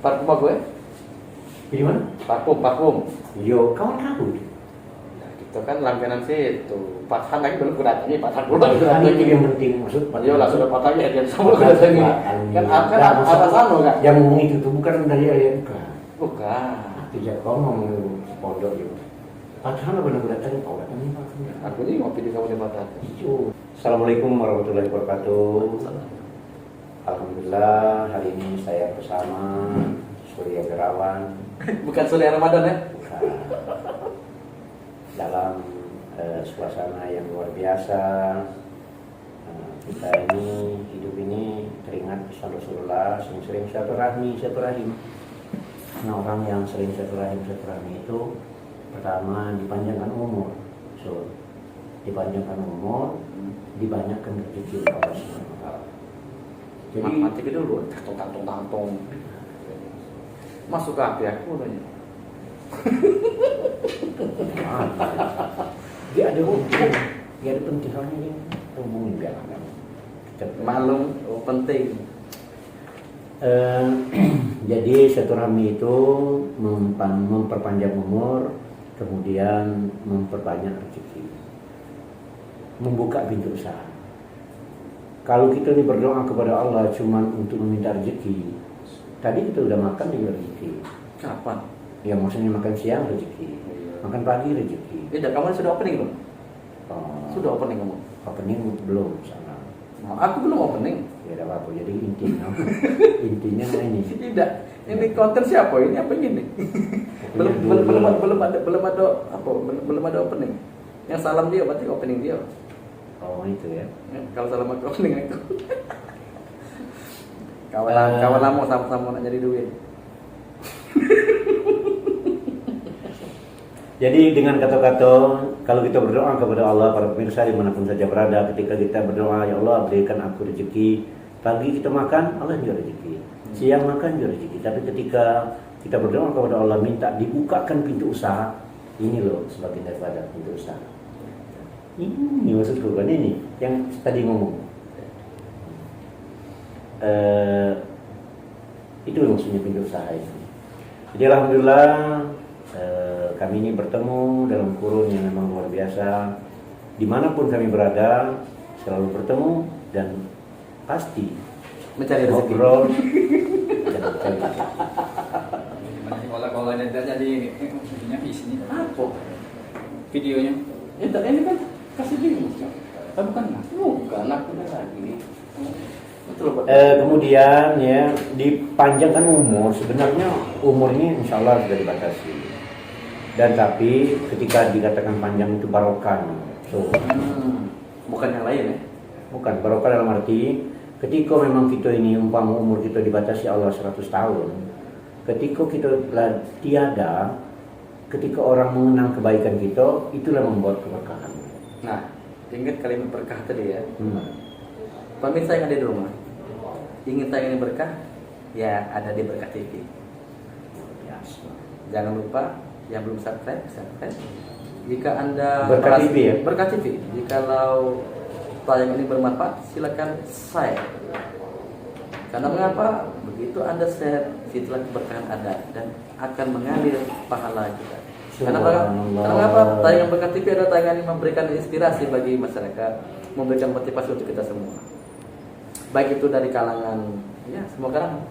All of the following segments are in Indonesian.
Parfum apa gue? Di mana? Parfum. Yo, kawan kamu. Nah, gitu kan langganan situ. Pathan lagi belum kudatangi, Pathan belum Ini kudatangi. yang penting maksud. Iya lah sudah patah ya dia sama kudatangi. Kan atasan lo kan? Yang ngomong itu tuh bukan dari ayah bukan. Bukan. Tidak kau ngomong pondok itu. Padahal benar-benar tadi kau datang ini Pak. Aku ini ngopi di kawasan Pathan. Assalamualaikum warahmatullahi wabarakatuh. Alhamdulillah hari ini saya bersama Surya Wirawan. Bukan Surya Ramadan ya? Bukan. Dalam suasana yang luar biasa. Kita ini hidup ini teringat pesan Rasulullah sering silaturahim. Nah, orang yang sering silaturahim itu pertama dipanjangkan umur. So, dipanjangkan umur, dibanyakkan rezeki Allah Subhanahu wa taala. Jadi mati ke dulu, tantong. Masuk ke api aku tanya. Dia ada hubungan, dia ada pentingnya yang hubungin biar Malum penting. Jadi silaturahmi itu memperpanjang umur, kemudian memperbanyak rezeki, membuka pintu usaha. Kalau kita ini berdoa kepada Allah cuma untuk meminta rezeki, tadi kita udah makan juga rezeki. Kapan? Ya maksudnya makan siang rezeki, makan pagi rezeki. Tidak, kamu sudah opening belum? Sudah opening kamu? Opening belum sana. Nah, aku belum opening. Ya tidak apa-apa. Jadi intinya ini. Tidak. Ini konten siapa? Ini apa ini? belum ada opening. Yang salam dia berarti opening dia. Oh itu ya. Kalau salam aku opening aku. Kawan lama sama-sama nak nyari duit. Jadi dengan kata-kata kalau kita berdoa kepada Allah, para pemirsa dimanapun saja berada, ketika kita berdoa, ya Allah berikan aku rezeki, pagi kita makan, Allah juga rezeki, siang makan juga rezeki. Tapi ketika kita berdoa kepada Allah, minta dibukakan pintu usaha, ini loh sebagian daripada pintu usaha. Ini maksudku kan ini yang tadi ngomong. Itu maksudnya pintu usaha itu. Jadi alhamdulillah kami ini bertemu dalam kurun yang memang luar biasa. Dimanapun kami berada selalu bertemu dan pasti mencari rezeki. Ngobrol dan mencari rezeki. Kalau ada jadi videonya isinya Apa? videonya Ini kan kasih bingung. bukan Bukan, aku lagi. Betul, Pak. Kemudian ya dipanjangkan umur. Sebenarnya umur ini insya Allah sudah dibatasi. Dan tapi ketika dikatakan panjang itu barokah. So, bukan yang lain ya? bukan barokah dalam arti ketika memang kita ini umpama umur kita dibatasi Allah 100 tahun. Ketika kita tiada, ketika orang mengenang kebaikan kita, itulah membuat keberkahan. Nah, ingat kalimat berkah tadi ya. Pemirsa yang ada di rumah, ingin tayang ini berkah? Ya, ada di Berkah TV. Yes. Jangan lupa yang belum subscribe. Jika Anda Berkah TV ya? Berkah TV. Jikalau tayang ini bermanfaat, silakan share. Karena mengapa? Begitu Anda share, situlah keberkahan ada dan akan mengalir pahala kita. Karena mengapa? Tayangan Berkah TV adalah tayangan yang memberikan inspirasi bagi masyarakat, memberikan motivasi untuk kita semua. Baik itu dari kalangan ya semua kalangan.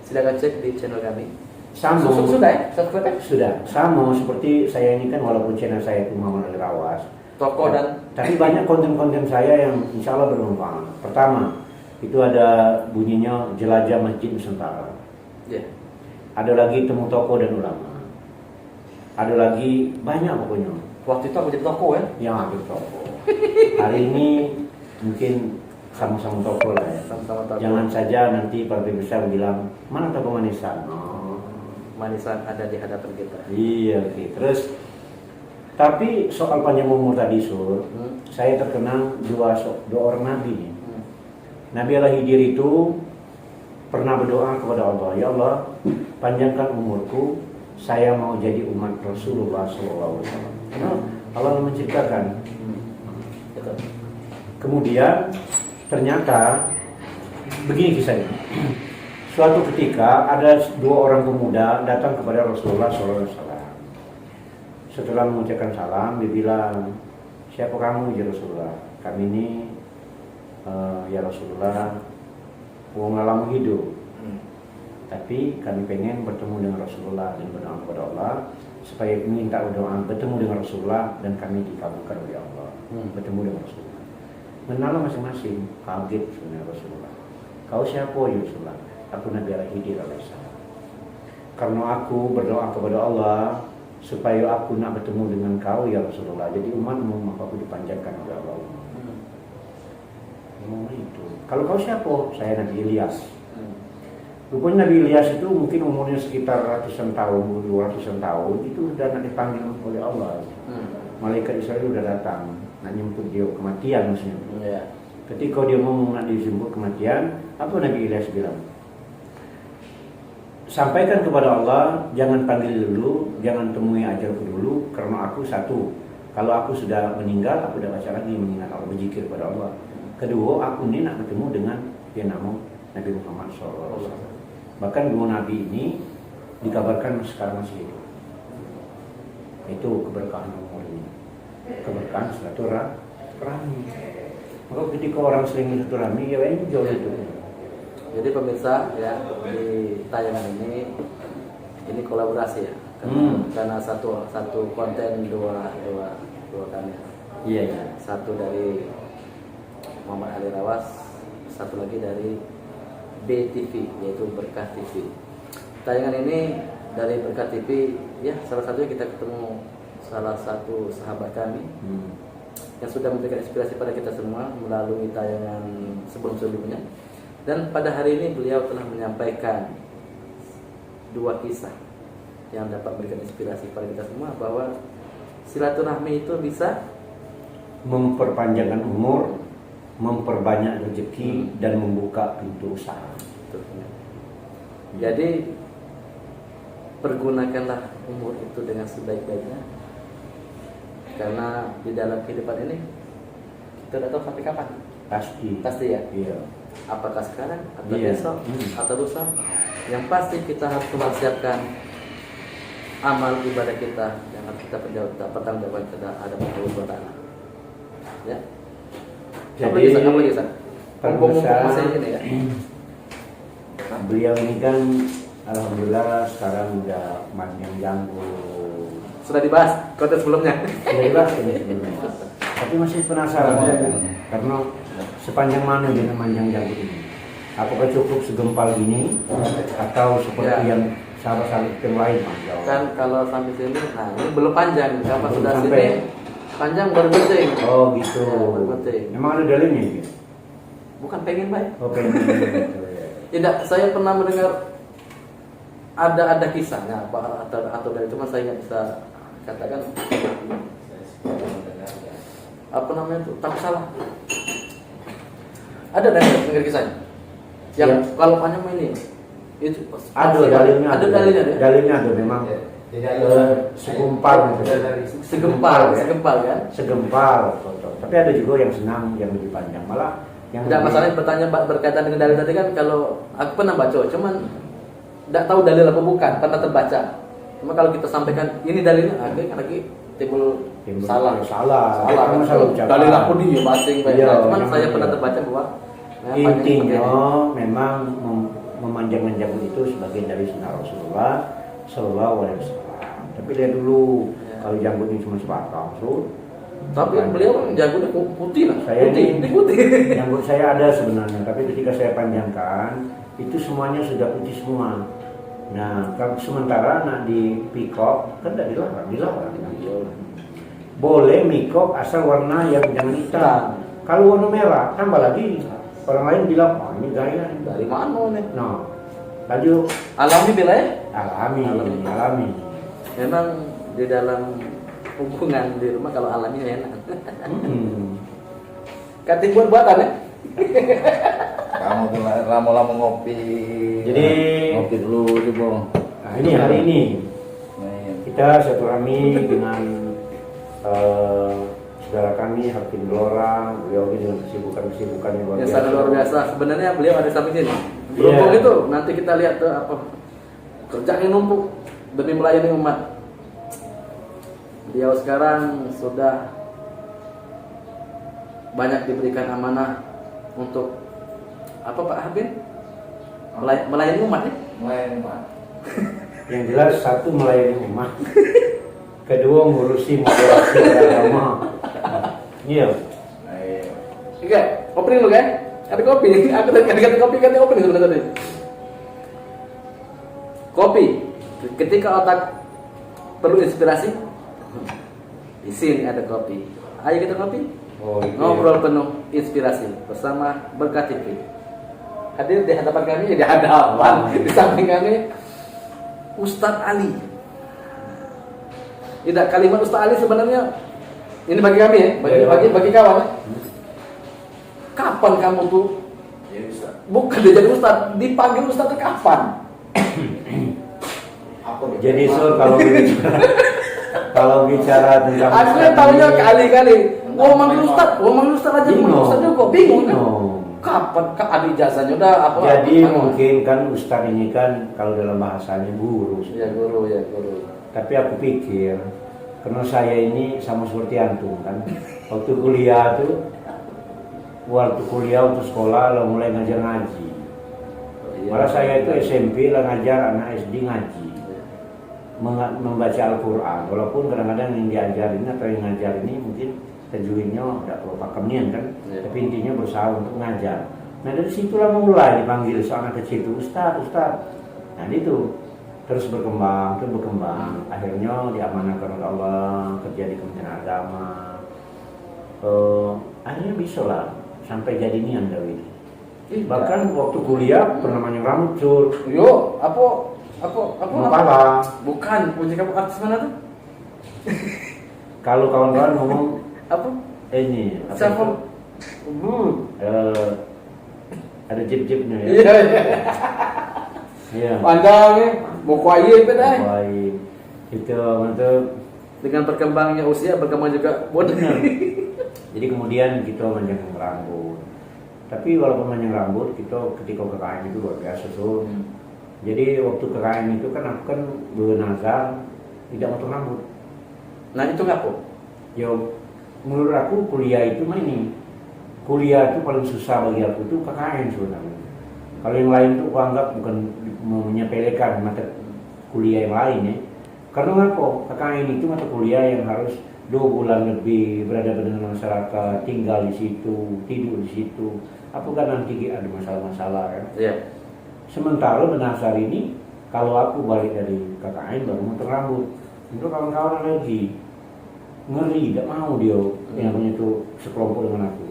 Silakan cek di channel kami. Sama. Sudah ya? Subscribe? Sudah. Sama seperti saya ini kan walaupun channel saya itu Muhammad Ali Rawas. Toko dan Tapi banyak konten-konten saya yang insya Allah bermanfaat. Pertama, itu ada bunyinya Jelajah Masjid Nusantara. ya. Ada lagi Temu Tokoh dan Ulama. Ada lagi banyak pokoknya Waktu itu aku jadi toko ya. yang ada tokoh. Hari ini mungkin sama-sama tokoh lah ya. Sama-sama toko. Jangan saja nanti para pemirsa bilang mana tokoh manisan. Manisan ada di hadapan kita. Iya, oke. Terus tapi soal panjang umur tadi saya terkenang dua orang nabi. Nabi Al-Khidir itu pernah berdoa kepada Allah, ya Allah, panjangkan umurku, saya mau jadi umat Rasulullah SAW. Karena Allah menciptakan. Kemudian ternyata begini kisahnya. Suatu ketika ada dua orang pemuda datang kepada Rasulullah SAW. Setelah mengucapkan salam, dia bilang, siapa kamu ya Rasulullah? Kami ini ya Rasulullah, wong lama hidup. Tapi kami pengen bertemu dengan Rasulullah dan berdoa kepada Allah supaya minta doa bertemu dengan Rasulullah dan kami dikabulkan oleh Allah. Bertemu dengan Rasulullah. Mengenal masing-masing, kaget sebenarnya Rasulullah. Kau siapa ya Rasulullah? Aku Nabi Al-Khidir alaihissalam. Karena aku berdoa kepada Allah supaya aku nak bertemu dengan kau ya Rasulullah. Jadi umatmu maka aku dipanjatkan oleh Allah. Itu. Kalau kau siapa? Saya Nabi Ilyas. Rupanya Nabi Ilyas itu mungkin umurnya sekitar ratusan tahun, 200-an tahun. Itu sudah nak dipanggil oleh Allah. Malaikat Israel sudah datang nak nyemput dia kematian maksudnya. Ketika dia mau nak dijemput kematian, apa Nabi Ilyas bilang? Sampaikan kepada Allah, jangan panggil dulu, jangan temui ajalku dulu, karena aku satu, kalau aku sudah meninggal, aku sudah baca lagi mengingat Allah, berzikir kepada Allah. Kedua, aku ini nak bertemu dengan yang nama Nabi Muhammad SAW. Bahkan dua Nabi ini dikabarkan sekarang masih hidup. Itu keberkahan umur ini, keberkahan silaturahmi. Maka ketika orang sering silaturahmi, ya ini jauh itu. Jadi pemirsa ya, di tayangan ini kolaborasi ya, karena satu konten dua kamera. Iya. Satu dari Muhammad Ali Rawas, satu lagi dari BTV yaitu Berkah TV. Tayangan ini dari Berkah TV ya, salah satunya kita ketemu salah satu sahabat kami yang sudah memberikan inspirasi pada kita semua melalui tayangan sebelum-sebelumnya. Dan pada hari ini beliau telah menyampaikan dua kisah yang dapat memberikan inspirasi pada kita semua bahwa silaturahmi itu bisa memperpanjangkan umur, memperbanyak rezeki dan membuka pintu usaha. Jadi pergunakanlah umur itu dengan sebaik-baiknya, karena di dalam kehidupan ini kita tidak tahu sampai kapan. Pasti ya. Iya. Apakah sekarang atau besok atau lusa? Yang pasti kita harus mempersiapkan amal ibadah kita yang harus kita pertanggungjawabkan kita ada Allah SWT. Ya. Jadi apa lagi San? pemirsa, Ini ya. beliau ini kan alhamdulillah sekarang udah manjang janggut. Sudah dibahas konten sebelumnya. Sudah dibahas ini sebelumnya. Tapi masih penasaran ya kan? Karena sepanjang mana dia manjang janggut ini? Apakah cukup segempal ini atau seperti yang sahabat-sahabat yang lain? Kan kalau sampai sini, nah ini belum panjang. Kalau Belum sudah sampai. sini panjang baru penting. Oh gitu. Ya, baru penting. Memang ada dalilnya ya? Bukan pengen baik. Oh pengen gitu ya. Tidak, saya pernah mendengar ada kisahnya atau dari cuma saya nggak bisa katakan apa namanya itu, takut salah. Ada dengar kisahnya yang Ya. kalau panjang ini itu Ada dalilnya. ada dalilnya ya? Dalilnya ada memang. Segumpal gitu. Segempal kan. Segempal foto. Tapi ada juga yang senang yang lebih panjang, malah yang Tidak masalahnya bertanya berkaitan dengan dalil tadi kan, kalau aku pernah baca cuman tidak tahu dalil apa bukan, pernah terbaca. Cuma kalau kita sampaikan ini dalilnya, akhirnya lagi timbul salah salah kan. masalah ucapan. Dalil aku dia basing baik. Iya, Cuman memang saya iya. pernah terbaca bahwa Intinya memang memanjang-manjang itu sebagian dari sunnah Rasulullah Sallallahu Alaihi Wasallam. Tapi lihat dulu Ya. kalau janggut ini cuma sebatang, tapi beliau janggutnya putih lah. Saya putih. Janggut saya ada sebenarnya, tapi ketika saya panjangkan itu semuanya sudah putih semua. Nah, kalau sementara nak di pikok kan tidak dilarang. Boleh mikok asal warna yang jangan hitam. Kalau warna merah tambah lagi. Orang lain bilang, oh ini gaya. Dari mana nih? Nah, lanjut Alami bila ya? alami. Memang di dalam hubungan di rumah kalau alami enak. Kating buatan ya? Kamu tuh lama-lama ngopi. Jadi Ngopi dulu coba. nah ini hari ini Nah, kita silaturahmi dengan saudara kami Hakim Blora. Beliau ini dengan kesibukan yang luar Yang sangat luar biasa. Sebenarnya beliau ada sampai sini. Berhubung Iya. itu nanti kita lihat tuh apa kerjaan yang numpuk demi melayani umat. Beliau sekarang sudah banyak diberikan amanah untuk apa Pak Habib? Melayani umat ya? Melayani umat. Yang jelas satu melayani umat, kedua ngurusi moderasi agama. Iya. Ayo. Enggak, opening dulu kan? Ada kopi. Aku tadi kata kopi kan opening sebenarnya tadi. Kopi. Ketika otak perlu inspirasi, di sini ada kopi. Ayo kita kopi. Oh, iya. Ngobrol penuh inspirasi bersama Berkah TV. Hadir di hadapan kami, di hadapan di samping kami Ustadz Ali. Tidak, kalimat Ustadz Ali sebenarnya ini bagi kami ya, bagi kawan. Ya. Kapan kamu tuh Jadi Ustaz. bukan dia jadi Ustadz, dipanggil Ustadz itu kapan? Aku Jadi kalau bicara tentang Aku kan tahunya kali-kali. Manggil Ustadz aja, manggil Ustadz juga bingung kan? Kapan ada ijazahnya udah apa? Jadi apa? mungkin kan Ustadz ini kan kalau dalam bahasanya guru. Ya guru. Tapi aku pikir karena saya ini sama seperti antum kan. Waktu kuliah untuk sekolah lah mulai ngajar ngaji. Iya. Malah saya itu SMP lah ngajar anak SD ngaji. Membaca Al-Quran. Walaupun kadang-kadang yang diajarin atau yang ngajar ini mungkin tajwidnya tidak perlu pakemnya kan. Iya. Tapi intinya berusaha untuk ngajar. Nah dari situlah mulai dipanggil seorang kecil itu Ustadz. Nah itu terus berkembang. Akhirnya diamanahkan oleh Allah kerja di Kementerian Agama. Akhirnya bisa lah sampai jadi ini Anda ini. Bahkan waktu kuliah pernah namanya rambut cur. Yo, apa? Mapala. Bukan, punya kamu artis mana tuh? Kalau kawan-kawan ngomong Apa? ini apa Siapa? itu? Ada jip-jipnya ya. Iya. Iya. Panjang ya, mau kuaye dah. Baik. Itu mantap. Dengan berkembangnya usia berkembang juga Benar. Jadi kemudian kita manjang rambut. Tapi walaupun manjang rambut, kita ketika KKN itu luar biasa tuh. Jadi waktu KKN itu kan aku kan bernazar tidak potong rambut. Nah itu ngapo? Yo, menurut aku kuliah itu ini. Kuliah itu paling susah bagi aku itu KKN sebenarnya. Kalau yang lain tuh aku anggap bukan menyepelekan mata kuliah yang lain ya. Karena ngapa? KKN itu mata kuliah yang harus 2 bulan lebih berada dengan masyarakat, tinggal di situ, tidur di situ. Apakah nanti ada masalah-masalah kan? Iya. Sementara bernasar ini, kalau aku balik dari KKN baru motong rambut. Untuk kawan-kawan lagi ngeri, tidak mau dia yang punya itu sekelompok dengan aku.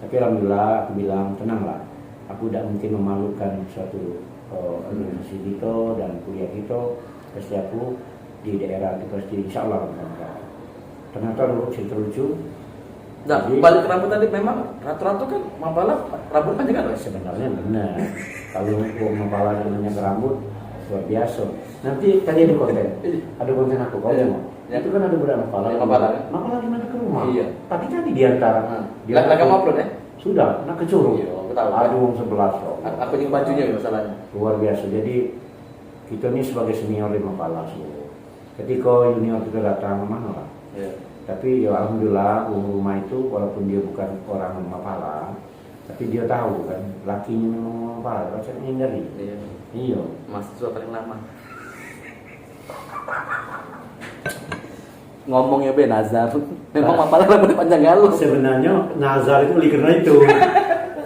Tapi alhamdulillah aku bilang tenanglah, aku tidak mungkin memalukan suatu organisasi kita dan kuliah kita. Pasti aku di daerah kita pasti insya Allah ternyata cerita lucu. Nah, Jadi, balik ke rambut tadi memang rata-rata kan Mapala rambut panjang kan? sebenarnya benar. Kalau mempala namanya rambut luar biasa. Nanti tadi ada konten aku kalau Iya. mau. Itu kan ada beberapa mempala. Iya, mempala. Mempala di mana ke rumah? Iya. Tapi tadi di antara Lah kamu upload ya? sudah, nak kecurung. Iya, aku tahu. Aduh, 11 loh. Aku juga bajunya ya masalahnya. Luar biasa. Jadi kita ini sebagai senior di mempala semua. Ketika junior kita datang mana lah. Iya. Tapi ya alhamdulillah rumah itu walaupun dia bukan orang mempala, tapi dia tahu kan lakinya memang mempala, rasanya hindari. Iya. Iya. Mahasiswa paling lama. Ngomongnya be Nazar. Memang Mapala rambut panjang galus. Sebenarnya nazar itu karena itu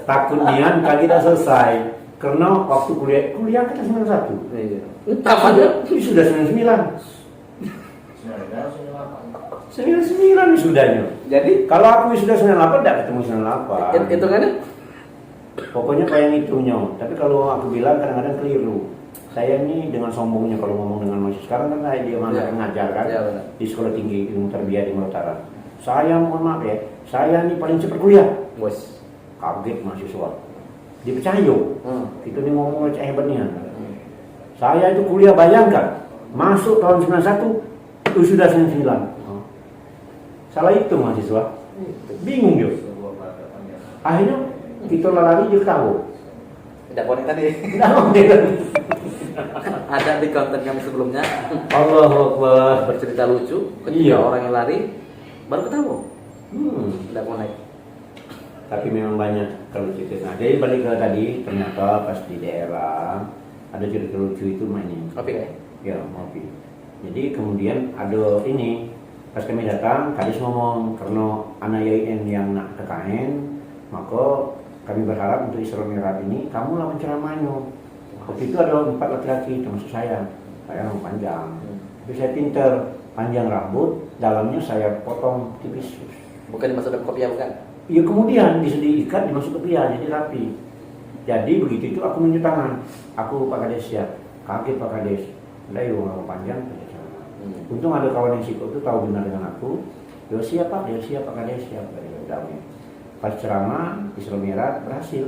takut nian kaki tak selesai. Karena waktu kuliah kita 91. Iya. Entah aja. Ini sudah 99. 99 sudahnya. Jadi Kalau aku sudah 98 tidak ketemu 98. hitungannya Pokoknya kayak ngitungnya. Tapi kalau aku bilang kadang-kadang keliru. Saya ini dengan sombongnya kalau ngomong dengan mahasiswa. Sekarang kan saya dia mana Ya. ngajar kan Ya, benar. di Sekolah Tinggi Ilmu Tarbiyah di Mataram. Saya mohon maaf ya, saya ini paling cepat kuliah. bos. Kaget mahasiswa. Dipercaya. Itu nih ngomong aja hebatnya. Saya itu kuliah bayangkan masuk tahun 91 itu sudah 99. Salah itu mahasiswa. Bingung dia. Akhirnya kita lari dia tahu. Tidak konek tadi. Tidak konek. Ada di konten kami sebelumnya. Allahu Akbar. Bercerita lucu. Ketika Iya. orang yang lari baru ketahu. Tidak konek. Tapi memang banyak kalau cerita. Nah, jadi balik ke tadi, ternyata pas di daerah ada cerita lucu itu mainin. Kopi kayak. Ya, ngopi. Jadi kemudian ada ini, pas kami datang, kadis ngomong karena anak YN yang nak ke KN, maka kami berharap untuk Isra Mi'raj ini kamu lah penceramahnya. Waktu itu ada 4 laki-laki termasuk saya rambut panjang. Tapi saya pinter, panjang rambut, dalamnya saya potong tipis. Bukan dimasuk dalam kopi ya bukan? Ya kemudian bisa diikat, dimasuk ke pia, jadi rapi. Jadi begitu itu aku nunjuk tangan, aku Pak Kades siap, kaget Pak Kades. Lah itu rambut panjang, untung ada kawan yang sikut itu tahu benar dengan aku. Dia siap Pak, dia siap Pak Kades siap. Pas ceramah Isra Mi'raj berhasil.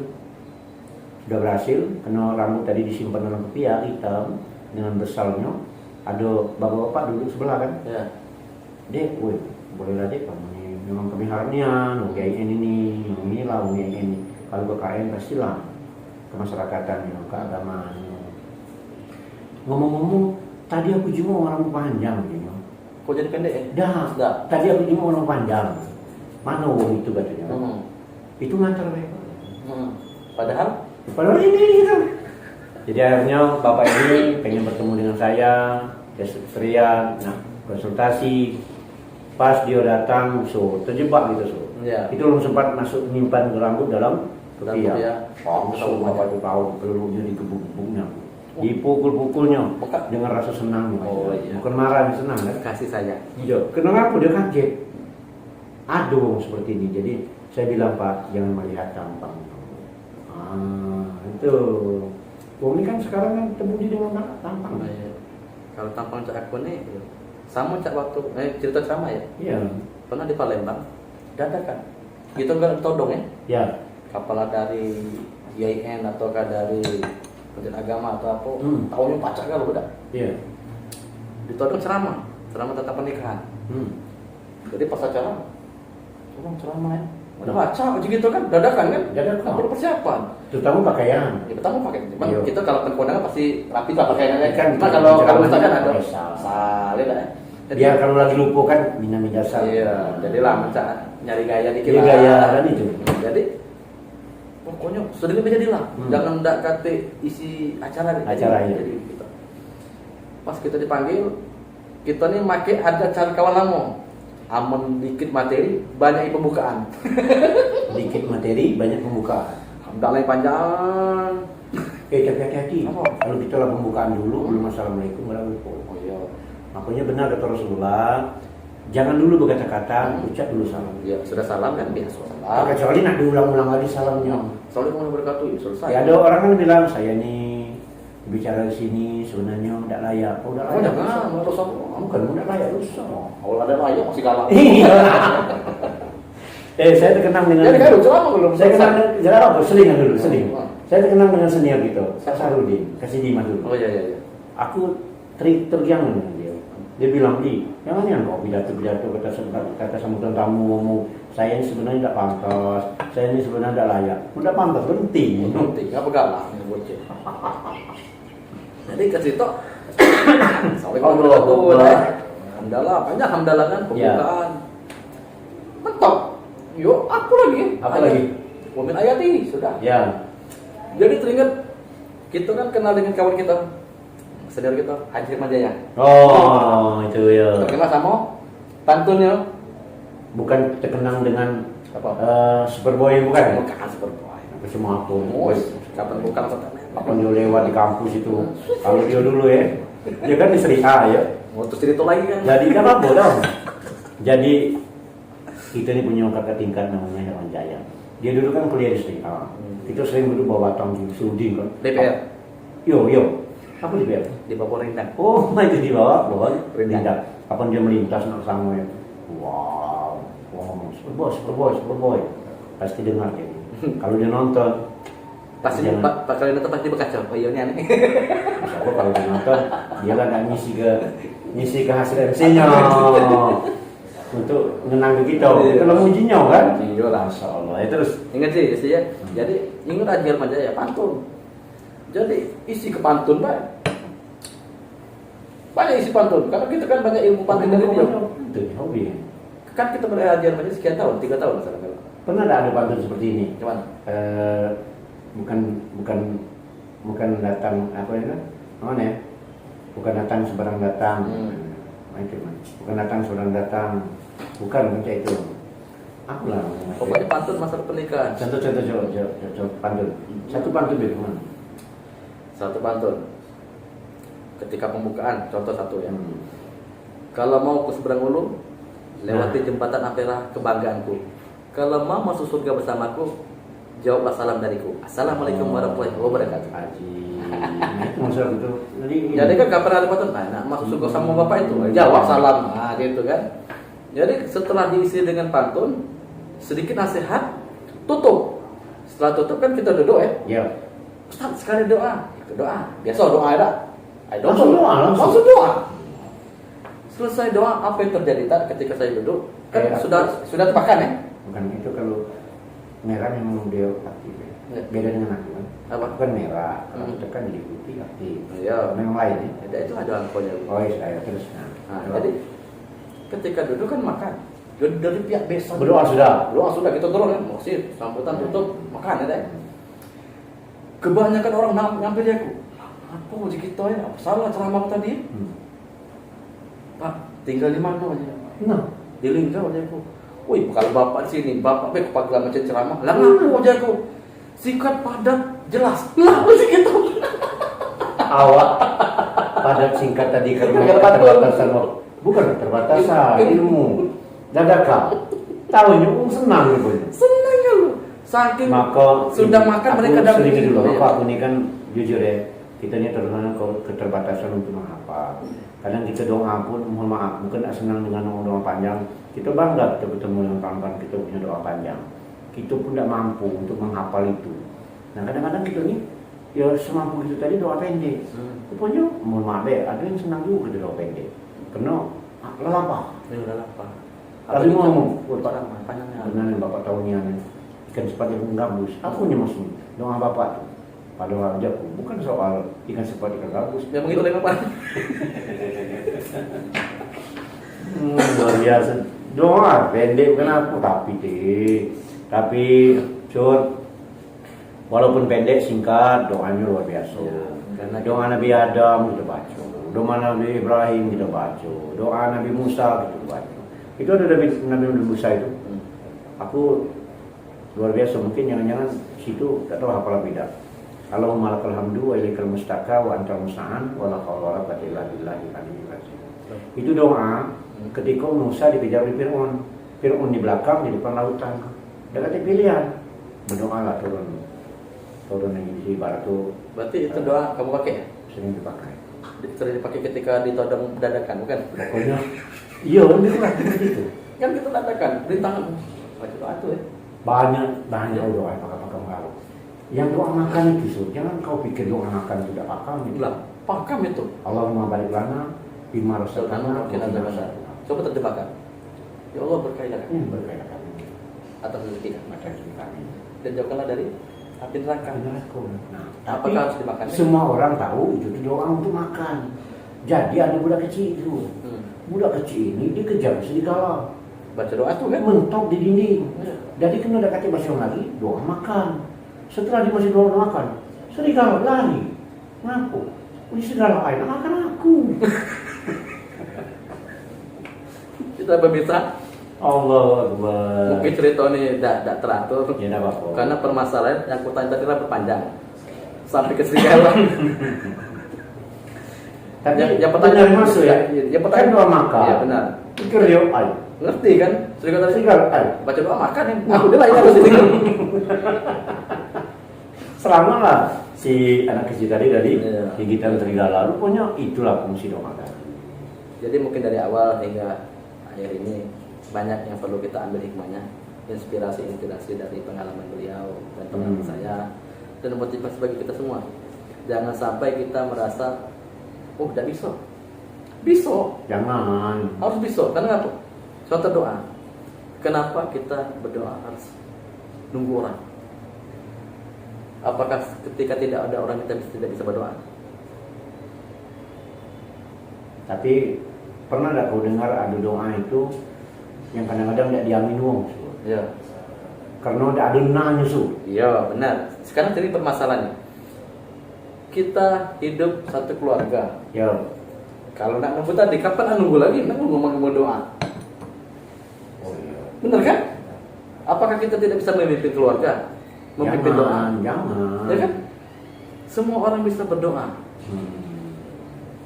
Sudah berhasil, karena rambut tadi disimpan dalam kepia hitam dengan besalnya. Ada bapak-bapak duduk sebelah kan. Ya. Dek, woi, bolehlah dek, kamu ini memang kami harapnya, UGN ini, inilah UGN ini. Kalau ke KN pastilah kemasyarakatan, keagamaan. Ngomong-ngomong, tadi aku cuma orang panjang, gitu. Kok jadi pendek ya? Dah, tadi aku cuma orang panjang. Mana wong itu katanya? Itu ngantar mereka. Padahal ini gitu. Jadi akhirnya bapak ini pengen bertemu dengan saya, dia serian, nah konsultasi. Pas dia datang, terjebak gitu Ya. Itu belum sempat masuk menyimpan rambut dalam Kepia. kepia. Langsung bapak itu tahu pelurnya digebuk-gebuknya, dipukul-pukulnya Bukan. dengan rasa senang. Oh, iya. Bukan marah, senang kan? Kasih saya. Iya. Kenapa dia kaget? Aduh seperti ini. Jadi saya bilang Pak, jangan melihat tampang. Itu. Ini kan sekarang kan terbukti dengan tampang. Kalau tampang cak aku nih, sama cak waktu cerita sama ya. Iya. Pernah di Palembang, dadakan. Gitu kan todong ya. Ya. Kepala dari YN ataukah dari Kementerian Agama atau apa, tahunya pacar kan udah. Iya. Ditodong ceramah tentang pernikahan. Jadi pas acara, orang ceramah ya. Udah baca begitu kan, dadakan kan? Dadakan. Nggak perlu persiapan. Terutama pakaian. Ya pertama pakai. Cuman Iya. kita kalau kondangan pasti rapi lah pakaiannya. Kan, Cuma kalau ceramah ustaz kan ada pakai sal. saleh dah. Biar kalau lagi lupa kan minami jasa. Iya, jadilah mencari nyari gaya dikit. Iya, lah. gaya kan itu. Jadi pokoknya sedikit menjadilah. Jangan ndak kate isi acara. Acara, iya. Jadi gitu. Pas kita dipanggil, kita nih make ada cara kawan lama. Aman dikit materi, banyak pembukaan. Dikit materi, banyak pembukaan. Hamdalah yang panjang. Tapi hati-hati. Apa? Kalau kita lah pembukaan dulu, belum assalamualaikum warahmatullahi wabarakatuh. Oh iya. Makanya benar kata Rasulullah, jangan dulu berkata-kata, ucap dulu salam. Ya sudah salam kan biasa salam. Kecuali nak diulang-ulang lagi salamnya. Assalamualaikum warahmatullahi wabarakatuh. Ya selesai. Ya ada orang kan bilang saya nih bicara di sini sebenarnya tidak layak. Oh, tidak Oh layak. jangan, nggak usah. Bukan tidak layak rusak. Kalau ada layak masih galak. Iya. Saya terkenang dengan. Jadi kan lucu apa belum? Saya kenal dengan jalan apa? Selingan dulu, seling. Hmm. Saya terkenang dengan senior gitu. Saya Sarudin, kasih Dimas dulu. Oh iya iya iya. Aku tergiang dengan dia. Dia bilang, "Di, jangan yang kau pidato-pidato kata sambutan tamu ngomong, saya ini sebenarnya tidak pantas, saya ini sebenarnya tidak layak." Tidak pantas, penting. Penting apa galak ini bocil. Jadi ke situ Assalamualaikum warahmatullahi wabarakatuh. Hamdalah, banyak hamdalah kan pembukaan. Mentok. Yuk, aku lagi. Apa lagi? Wamin ayat ini sudah. Ya. Jadi teringat kita kan kenal dengan kawan kita, senior kita, Haji Majaya. Oh, itu ya. Terkenal sama pantunnya. Bukan terkenang dengan Apa? Superboy bukan? Bukan Superboy. Apa semua apa? Kapan bukan Kapan dia lewat di kampus itu? Kalau dia dulu ya, dia kan di Seri A ya. mau terus cerita lagi kan? Jadi kan apa dong? Jadi kita ini punya kakak tingkat namanya Herman Jaya. Dia dulu kan kuliah di Seri A. Kita sering duduk bawa batang di Sudi kan. DPR Yo. Apa DPR? di Papua Rindang. Oh, itu di bawah Rindang. Rindang. Kapan dia melintas nak sama ya? Wow, Superboy. Pasti dengar dia. Kalau dia nonton, Pasti jangan. Pak kali itu pasti berkaca. Oh iya ini aneh. Siapa kalau dia nonton, dia lah nggak ngisi ke hasil MC-nya untuk mengenang ke kita. Iya. Itu lah mujinya kan? Iya lah. Masya Allah. Ya terus. Ingat sih ya. Jadi ingat aja Majaya pantun. Jadi isi ke pantun banyak isi pantun. Karena kita kan banyak ilmu pantun dari dia. Itu hobi. Kan kita belajar banyak sekian tahun, 3 tahun misalnya. Pernah ada pantun seperti ini? Gimana? Bukan datang apa ya? Mana ya? Bukan datang sebarang datang. Bukan datang sebarang datang. Bukan itu. Aku lah. Pokoknya pantun masalah pernikahan. Contoh pantun. Satu pantun dari mana? Satu pantun. Ketika pembukaan, contoh satu ya. Kalau mau ke seberang ulu, lewati jembatan Ampera kebanggaanku. Kalau mau masuk surga bersamaku, jawablah salam dariku. Assalamualaikum warahmatullahi wabarakatuh. Haji. Itu maksud itu. Jadi kan kapan ada pantun? Nah, masuk surga sama bapak itu, jawab salam. Nah, gitu kan. Jadi setelah diisi dengan pantun, sedikit nasihat, tutup. Setelah tutup kan kita duduk ya. Ya. Ustaz sekali doa. Doa. Biasa doa ada. Langsung doa. Langsung doa. Selesai doa, apa yang terjadi tadi ketika saya duduk? Kan sudah terpakan ya? Bukan itu kalau merah memang dia aktif. Ya. Beda dengan aku kan. Apa? Bukan merah. Kalau kita kan jadi putih aktif. Iya. Memang lain ya. Itu ada angkonya. Oh iya, saya terus. Nah, jadi ketika duduk kan makan. Dari pihak besok. Berdoa sudah. Berdoa sudah kita turun kan. Masih sambutan tutup makan ya deh. Kebanyakan orang nyampe dia aku. Apa uji kita ya? Apa salah ceramah tadi? Pak, tinggal di mana aja? Nah, Di Linggau aja aku. Wih, kalau bapak di sini, bapak be kepala macam ceramah. Lah ngaku aja aku. Singkat padat jelas. Lah uji kita. awak padat singkat tadi karena keterbatasan waktu. Bukan keterbatasan ilmu. Dadakan. Tahunya senang gitu. Senang ya lu. Saking Maka sudah makan mereka dapat sedikit dulu. Iya. Aku ini kan jujur ya, kita ini terkena keterbatasan untuk menghafal. Kadang kita doa pun, mohon maaf, bukan tak senang dengan doa panjang. Kita bangga kita bertemu dengan kawan-kawan kita punya doa panjang. Kita pun tidak mampu untuk menghafal itu. Nah kadang-kadang kita ini ya semampu itu tadi doa pendek. Pokoknya mohon maaf deh, ada yang senang juga kita doa pendek. Karena lelapah. Ya udah lapar. Tapi ngomong, panjangnya. benar yang bapak tahunya ikan sepat yang gabus. Aku punya maksud doa bapak tuh. Padahal aja bukan soal ikan sepat ikan gabus. Ya begitu lagi apa? Luar biasa. Doa pendek bukan aku tapi cut walaupun pendek singkat doanya luar biasa. Ya, karena doa Nabi Adam kita baca, doa Nabi Ibrahim kita baca, doa Nabi Musa kita baca. Itu ada Nabi Musa itu. Aku luar biasa, mungkin jangan-jangan situ tak tahu hafal tidak. Allahumma lakal hamdu wa ilaikal mustaka wa antal musta'an wa la hawla wa la quwwata illa billahi al-aliyyil azim. Itu doa ketika Musa dikejar oleh Fir'aun. Fir'aun di belakang, di depan lautan. Dia kata pilihan, berdoalah turun di barat itu. Berarti itu doa kamu pakai ya? Sering dipakai. Sering dipakai ketika ditodong dadakan, bukan? Pokoknya, iya lebih kurang seperti itu. Kan kita dadakan, rintangan. Baca doa itu ya. Banyak doa pakam ngaruh. Yang doa makan itu, so, jangan kau pikir doa makan tidak pakam itu. Lah, pakam itu. Allahumma barik lana bima razaqtana Mungkin ada bahasa. Coba terjemahkan. Ya Allah berkailah berkailah kami atas rezeki kami atas rezeki kami. dan jauhkanlah dari api neraka. Nah, Apakah tapi harus dimakan? semua orang tahu itu doa untuk makan. Jadi ada budak kecil itu. Budak kecil ini dikejar serigala. Baca doa tuh kan? Mentok di dinding. Jadi kena ada kata masih lagi doa makan. Setelah dia masih doa makan, serigala lari. Ngaku? Ini serigala lain makan aku. Kita pemirsa, Allah Akbar. mungkin cerita ini tidak teratur. Ya tidak apa-apa. Karena permasalahan yang aku tanya tadi berpanjang sampai ke serigala. Tapi yang pertanyaan masuk ya. Yang pertanyaan Kan doa makan. Iya benar. Pikir dia ay. Ngerti kan? Serigala tadi Serigala ay. baca doa makan ya. Aku dia lain harus ini. Selama lah si anak kecil tadi Iya. gigitan serigala, rupanya itulah fungsi doa makan. Jadi mungkin dari awal hingga akhir ini banyak yang perlu kita ambil hikmahnya, inspirasi dari pengalaman beliau dan pengalaman saya dan motivasi bagi kita semua. Jangan sampai kita merasa oh tidak bisa, Jangan. harus bisa. Karena apa? Contoh doa. Kenapa kita berdoa harus nunggu orang? Apakah ketika tidak ada orang kita tidak bisa berdoa? Tapi pernah enggak kau dengar ada doa itu yang kadang-kadang tidak diamin wong? Ya. Karena tidak ada nanya su. Iya, benar. Sekarang jadi permasalahannya. Kita hidup satu keluarga. Ya. Kalau nak nunggu tadi, kapan nak nunggu lagi? Nak ngomong doa. Oh iya. Benar kan? Apakah kita tidak bisa memimpin keluarga? Memimpin doa? Jangan. Ya kan? Semua orang bisa berdoa. Hmm.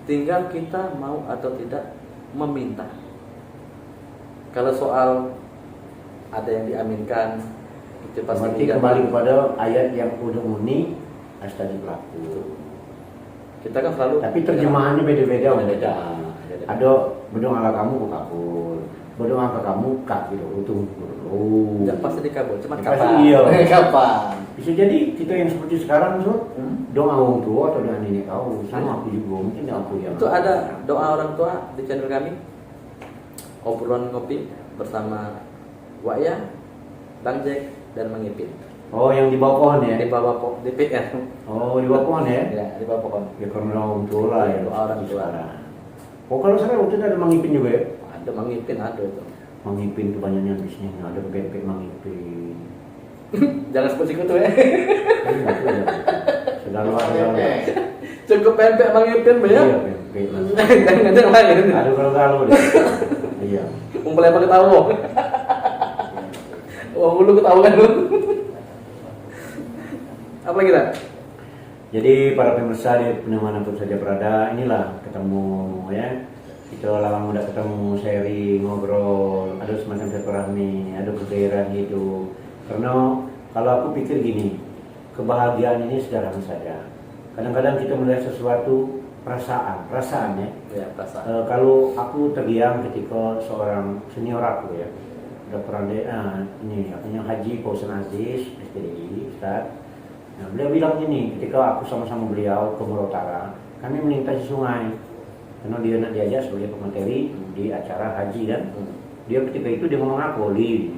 Tinggal kita mau atau tidak meminta. Kalau soal ada yang diaminkan, itu pasti Berarti menjadi- kembali kepada ayat yang udah muni astagfir pelaku. Kita kan selalu. Tapi terjemahannya beda-beda. Beda-beda. Ada berdoa kamu kabul, berdoa ke kamu gitu. Oh. Ya, pasti dikabul. Cuman Pasti kapan? iya. Kapan? Bisa jadi kita yang seperti sekarang so, Hmm? doa orang tua atau doa nenek kau, sama aku juga mungkin aku yang. Itu ada doa orang tua di channel kami. Obrolan ngopi bersama Waya, Bang Jack dan Mang Ipin. Oh, yang di bawah pohon ya? Di bawah pohon DPR. Oh, di bawah pohon ya? Ya, di bawah pohon. Ya karena orang tua lah ya. Doa orang tua. Oh, kalau saya waktu itu ada Mang Ipin juga ya? Ada Mang Ipin ada itu. Mang Ipin itu banyaknya bisnisnya, ada bebek Mang Ipin. Jangan sebut itu ya. Sudah luar biasa. Cukup pempek Mang Ipin ya. Iya, bebek. Jangan yang lain. Ada kalau deh. Iya. Umpulnya pakai tahu. Wah, dulu ketahuan lu. Apa lagi dah? Jadi para pemirsa di dimanapun saja berada, inilah ketemu ya. Kita lama udah ketemu, sharing, ngobrol, ada semacam silaturahmi, ada kegairahan hidup. Karena kalau aku pikir gini, kebahagiaan ini sederhana saja. Kadang-kadang kita melihat sesuatu perasaan ya. Ya, perasaan. Kalau aku terdiam ketika seorang senior aku ya, Dr. Ande, ini artinya Haji Pausan Aziz, SPDI, Ustaz. Nah, beliau bilang gini, ketika aku sama-sama beliau ke Murotara, kami melintasi sungai. Karena dia nak diajak sebagai pemateri di acara haji kan. Dia ketika itu dia ngomong aku, Li,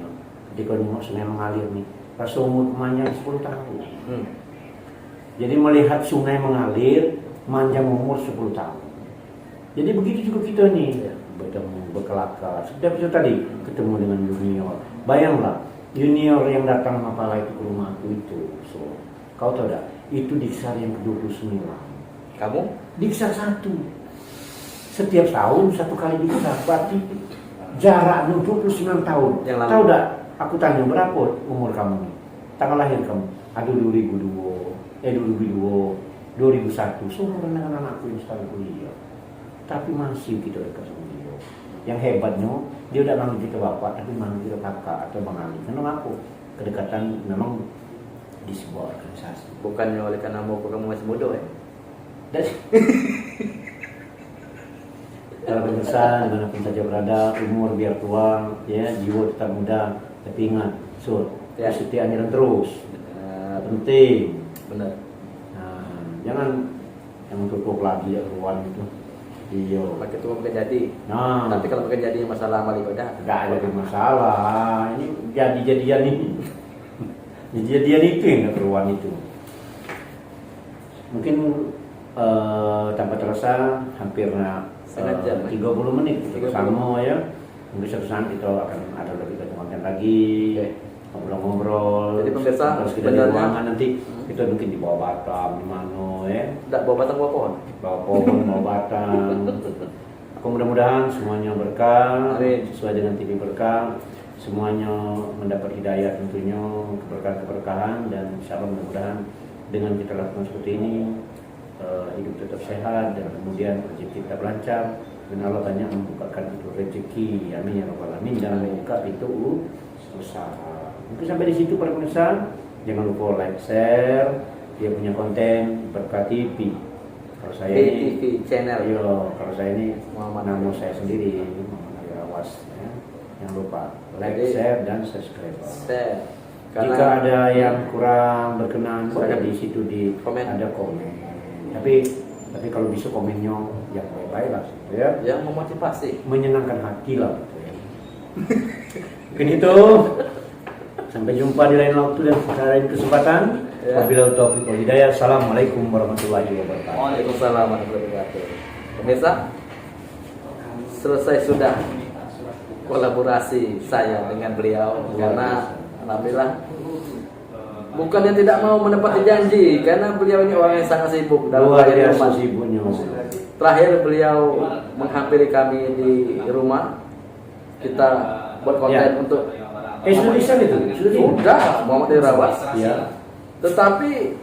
ketika nengok sungai mengalir nih, pas umur memanjang 10 tahun. Jadi melihat sungai mengalir, manjang umur 10 tahun. Jadi begitu juga kita nih, bertemu, berkelakar. Setiap itu tadi ketemu dengan junior. Bayanglah, junior yang datang apalah itu ke rumahku itu. So, kau tahu tak? Itu diksar yang ke-29. Kamu? Diksar 1. Setiap tahun satu kali diksar. Berarti jaraknya 29 tahun. Yang lalu. Tahu tak? Aku tanya berapa umur kamu nih? Tanggal lahir kamu? Aduh 2002, 2001. Seumuran dengan anakku yang sekarang kuliah. Tapi masih kita dekat sama dia. Yang hebatnya, dia udah manggil kita bapak, tapi manggil kita kakak atau bang Ali. Karena aku kedekatan memang di sebuah organisasi. Bukannya oleh karena mau kamu masih muda ya? Dan kalau pemirsa dimanapun saja berada, umur biar tua, ya jiwa tetap muda. Tapi ingat, Ya. kesetiaan jalan terus. Benar. Penting. Benar. Nah, jangan yang tutup lagi ya ruang itu. Iya. Pakai tua pakai jadi. Nah, Tapi kalau pakai jadi masalah amal ibadah. nggak ada masalah. Ini jadi-jadian ini. Jadi-jadian itu yang nggak keruan itu. Mungkin tanpa terasa hampir Setengah jam, 30 menit kita 30. bersama ya. Mungkin suatu saat kita akan ada lebih konten lagi. Oke. Ngobrol-ngobrol. Jadi pemirsa, terus kita di sebenarnya- ruangan nanti kita mungkin di bawah Batam di mana ya. Tidak bawa batang bawa pohon. Bawah pohon, bawah Batam. Aku mudah-mudahan semuanya berkah, Amin. sesuai dengan TV berkah. Semuanya mendapat hidayah tentunya, keberkahan dan insya Allah mudah-mudahan dengan kita lakukan seperti ini hidup tetap sehat dan kemudian rezeki tetap lancar dan Allah banyak membukakan itu rezeki, amin ya rabbal alamin. Jangan membuka itu usaha. Mungkin sampai di situ para pemirsa, jangan lupa like, share. Dia punya konten Berkah TV. Kalau saya ini BTV channel. kalau saya ini Muhammad nama Ali. saya sendiri Muhammad Ali Awas ya. Jangan lupa like, Jadi, share dan subscribe. Share. Jika ada yang kurang berkenan boleh di situ di Komen. ada komen. Tapi kalau bisa komennya yang baik-baik lah gitu ya. Yang memotivasi. Menyenangkan hati lah gitu ya. Mungkin itu. Sampai jumpa di lain waktu dan lain kesempatan. Ya. Wabillahi taufiq wal hidayah. Assalamualaikum warahmatullahi wabarakatuh. Waalaikumsalam warahmatullahi wabarakatuh. Pemirsa, selesai sudah kolaborasi saya dengan beliau karena alhamdulillah bukan yang tidak mau menepati janji karena beliau ini orang yang sangat sibuk dalam Luar melayani biasa umat. sibuknya. Terakhir beliau menghampiri kami di rumah. Kita buat konten Ya. untuk Sudah bisa itu? sudah Muhammad Irawas. Ya. Tetapi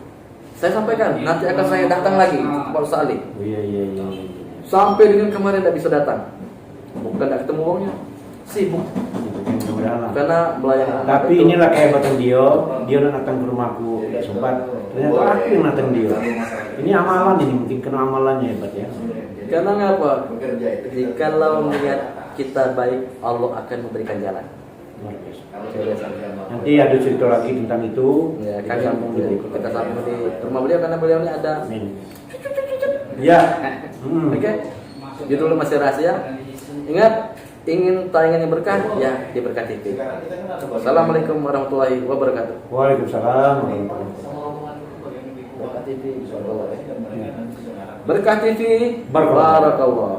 saya sampaikan nanti akan saya datang lagi Pak Ustaz Ali. Oh, iya. Sampai dengan kemarin tidak bisa datang. Bukan tidak ketemu orangnya, sibuk Mudah-mudahan. karena melayani. Tapi itu. inilah kehebatan dia udah datang ke rumahku tidak sempat. Ternyata aku yang datang dia. Ini amalan ini mungkin kena amalannya hebat ya. Karena ngapa? Bekerja itu. Jikalau niat kita baik, Allah akan memberikan jalan. Luar biasa. Biasa. Nanti ada cerita lagi tentang itu. Ya, Kita sambung di berikut. kita sambung di rumah beliau karena beliau ini ada. Amin. Ya. Oke. Judul masih rahasia. Ingat, ingin tayangan yang berkah, ya di Berkah TV. Assalamualaikum warahmatullahi wabarakatuh. Waalaikumsalam warahmatullahi Berkah TV, Berkah TV, Barakallah. Barakallah.